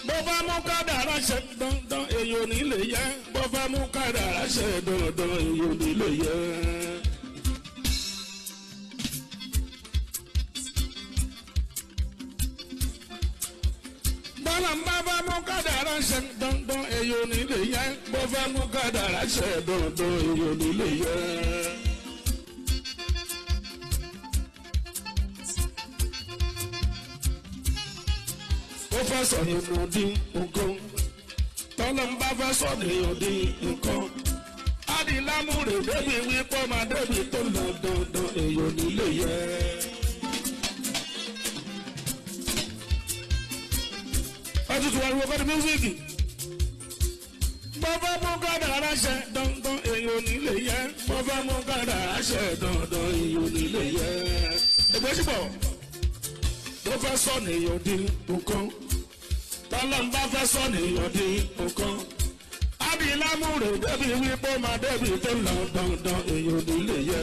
bó bá mú kádàrá ṣe dandan èyí ò ní lè yẹ bó bá mú kádàrá ṣe dandan èyí ò ní lè yẹ. bọ́lá ń bá mú kádàrá ṣe dandan èyí ò ní lè yẹ bó bá mú kádàrá ṣe dandan èyí ò ní lè yẹ. ó fẹ́ sọ èèyàn dín nǹkan tọ́lọ́ ń bá fẹ́ sọ èèyàn dín nǹkan adìlámúrè débi wípé máa débi tó lọ dandan èèyàn nílé yẹ. ọtútù ariwo kọ́ni mísíkì bọ́fẹ́ mú kádàrá ṣe dandan èèyàn nílé yẹ bọ́fẹ́ mú kádàrá ṣe dandan èèyàn nílé yẹ. ẹgbẹ́ sípò tó fẹ́ sọ èèyàn dín nǹkan tọ́lọ́n bá fẹ́ sọ nìyàn di nǹkan adìlámúrè débi wípé máa débi tó lọ dandan èèyàn nílé yẹ.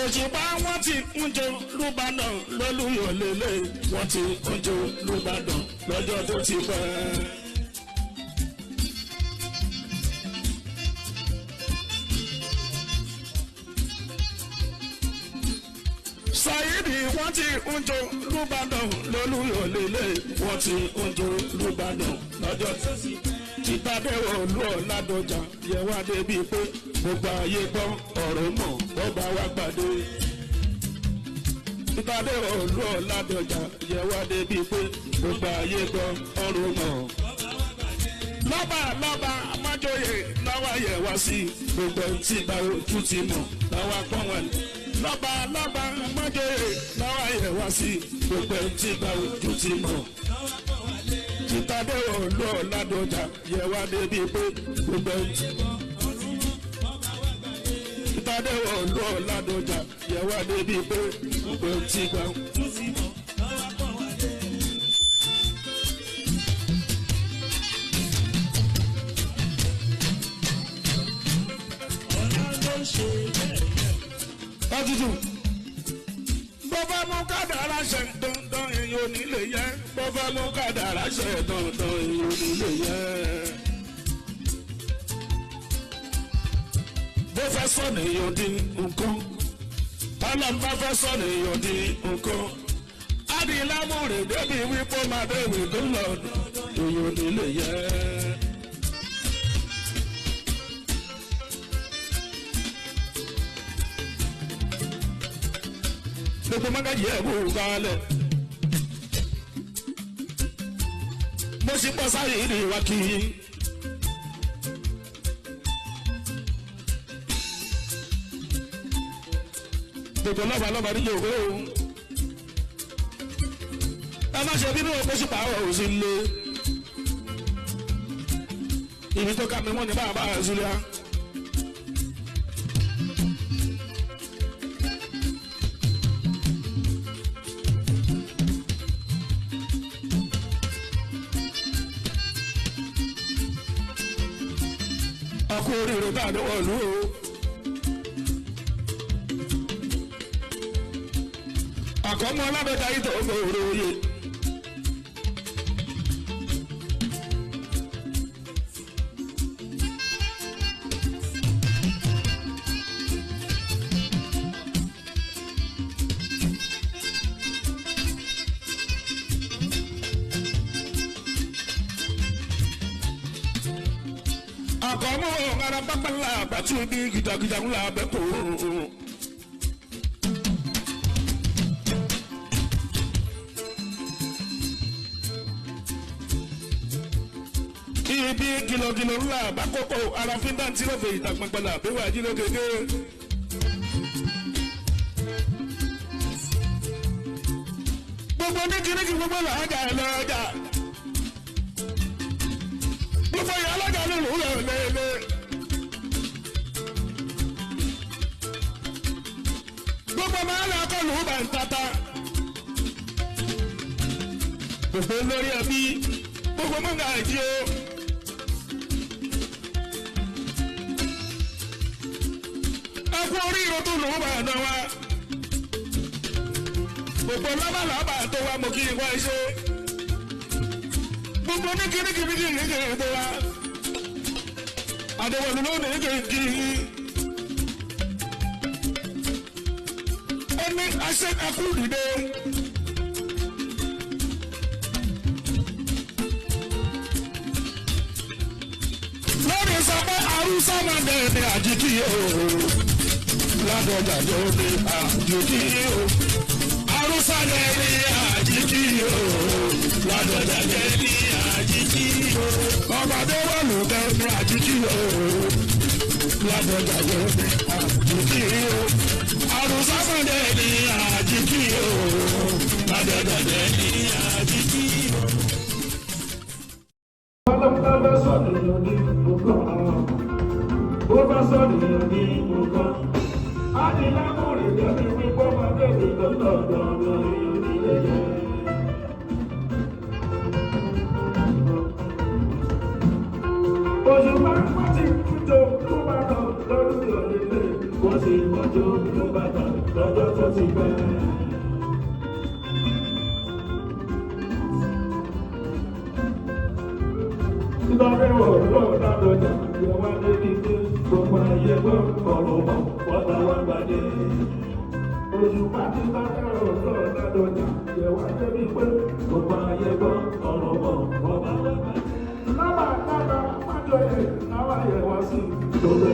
òṣùpá wọn ti ń jó lùbàdàn lólùyọ̀ lélẹ̀ wọn ti ń jó lùbàdàn lọ́jọ́ tó ti pẹ́. Saheed wọ́n ti ń jó lùbàdàn lólùyọ̀ lélẹ̀ wọ́n ti ń jó lùbàdàn lọ́jọ́ tó ti pẹ́. títàdéwọ̀ olú ọ̀làdọ̀jà yẹ wá débi pé gbogbo ayé gbọ́ ọ̀rọ̀ mọ̀ ọba wa gbàdé. títàdéwọ̀ olú ọ̀làdọ̀jà yẹ wá débi pé gbogbo ayé gbọ́ ọ̀rọ̀ mọ̀. lọ́ba amájọyè náwó yẹ wá sí gbogbo tí bá ojú ti mọ̀ náwó pọ́n wọn. lọ́ba amájọyè náwó yẹ wá sí gbogbo tí bá ojú ti mọ̀. títàdéwọ̀ olú ọ̀làdọ̀jà yẹ wá débi pé gbogbo tí títàdéwọ̀ olú ọ̀làdọ̀jà yẹ wá débi pé gbogbo tí gbà. Ọtútù bọ́fẹ́ mú kádàrá ṣe dandan èèyàn nílé yẹ bọ́fẹ́ mú kádàrá ṣe dandan èèyàn nílé yẹ. bó fẹ́ sọ̀nà èèyàn dín nǹkan ọlọ́mọba fẹ́ sọ̀nà èèyàn dín nǹkan adìlámúrè débi wípé máa débi tó lọ èèyàn nílé yẹ. gbogbo magaji ẹ̀ bò kálẹ̀ mo sì pọ̀ sáré ìrìn wá kí i. gbogbo lọ́ba ní yòówó ẹ má ṣe bínú òpó sípà ọ̀ ò sí lé ibi tó ká mi mọ́ ní bàbá àzúlẹ̀. ọkọ oríire bá àdéhùn ọ̀lú o. àkọ́mọ́ alábẹ́ta yìí tó gbòòrò oyè. àkọ́mọ́ ọ̀gára pápá ńlá àbàtì bí gìdàgìdà ńlá abẹ́kọ̀ òòrùn. ibi kìlọ̀kìlọ̀ ńlá àbákọ́kọ́ arafin dáńtí lọ́fẹ̀ẹ́ ìtàgbọ̀ngbọ̀nà àbẹ̀wò àjílẹ̀ gègé. gbogbo ní kìnnìkì gbogbo làájà ẹ̀ lọ́jà. gbogbo ìyá alága ní ìlú rẹ̀ lẹ́lẹ́. gbogbo máa ń lọ́kọ́ lù ú bá ń tata. gbogbo lórí ẹbí gbogbo mọ́ngà ẹ̀jí o. kú oríire tó lòún bá dán wa. Gbogbo lábàlábà tó wá mo kí n wá iṣẹ́. Gbogbo ní kìrìkìrìkìrì tó wá. Àdéhùn ló ní kìrìkìrì. Ó ní aṣẹ́ ẹkú dìde. Lórí sọ pé àrùsá máa bẹ̀rẹ̀ ní àjíkí o. Ládọ̀jà ló ní àjíkí o. Àrùsá lẹ̀ ní àjíkí o. Ládọ̀jà lẹ̀ ní àjíkí o. Ọbàdé wà ló bẹ̀ ní àjíkí o. Ládọ̀jà ló ní àjíkí o. Àrùsá máa bẹ̀ ní àjíkí o. Ládọ̀jà lẹ̀ ní àjíkí o. Bá sọ̀rọ̀ ní nǹkan, bó bá sọ̀rọ̀ ní nǹkan, á ní lákùnrin lórí wípé ọmọdé mi lọ́dọọdọ lórí onílé yẹn. Oṣù máa ń pàtí kújọ tó bá tán lọ́dún onílé, wọ́n sì mọ́jọ́ tó bá tán lọ́jọ́ tó ti pẹ́. Lọ́rẹ́ ọ̀rọ̀ ládọjà yẹ wá lé kíké gbogbo ayé gbọ́ ọ̀rọ̀ mọ̀ wọ́tà wá gbadé. Oṣù pàtí lọ́rẹ́ ọ̀rọ̀ ládọjà yẹ wá lé kíké gbogbo ayé gbọ́ ọ̀rọ̀ mọ̀ wọ́tà wá gbadé. Lábà májọ ẹ̀ náwó yẹ wá sí gbogbo